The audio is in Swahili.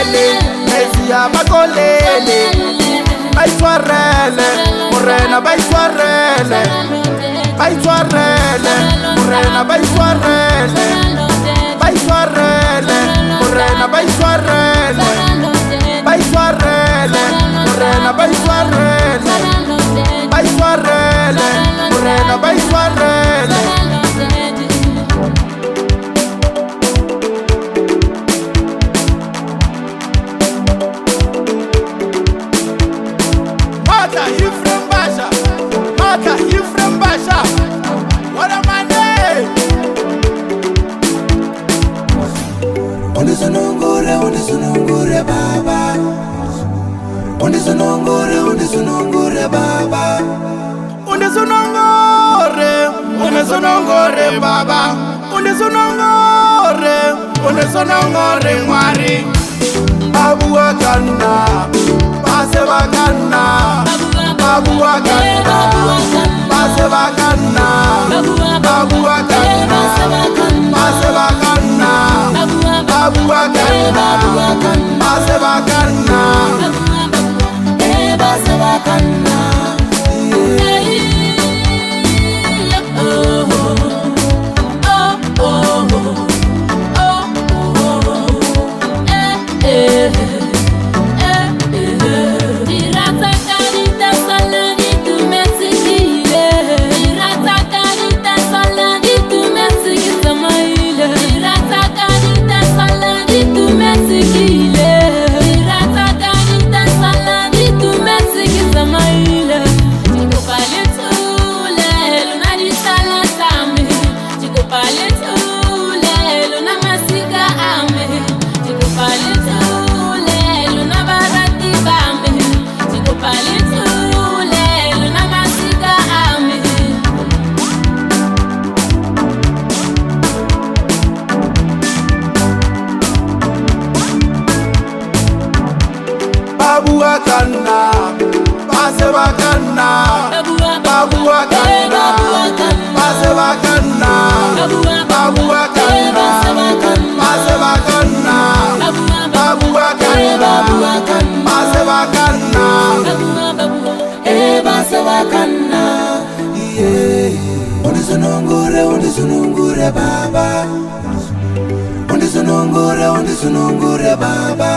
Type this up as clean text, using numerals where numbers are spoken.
Mesi ya makolele baitshwarele morena baitshwarele morena baitshwarele morena baitshwarele morena baitshwarele morena baitshwarele. Mata Ephraim Basha, Mata Ephraim Basha. What am I name? Undisonongore baba. Undisonongore baba. Undisonongore baba. Undisonongore ngwari. Abuakana, Pasebakana, Abuakana, Pasebakana, Abuakana, Pasebakana, Abuakana, Pasebakana, Pasebakana. Abuakana, Pasebakana, Abuakana, Pasebakana, Abuakana, Pasebakana, Abuakana, Pasebakana, Pasebakana. Undisonongore baba. Undisonongore baba.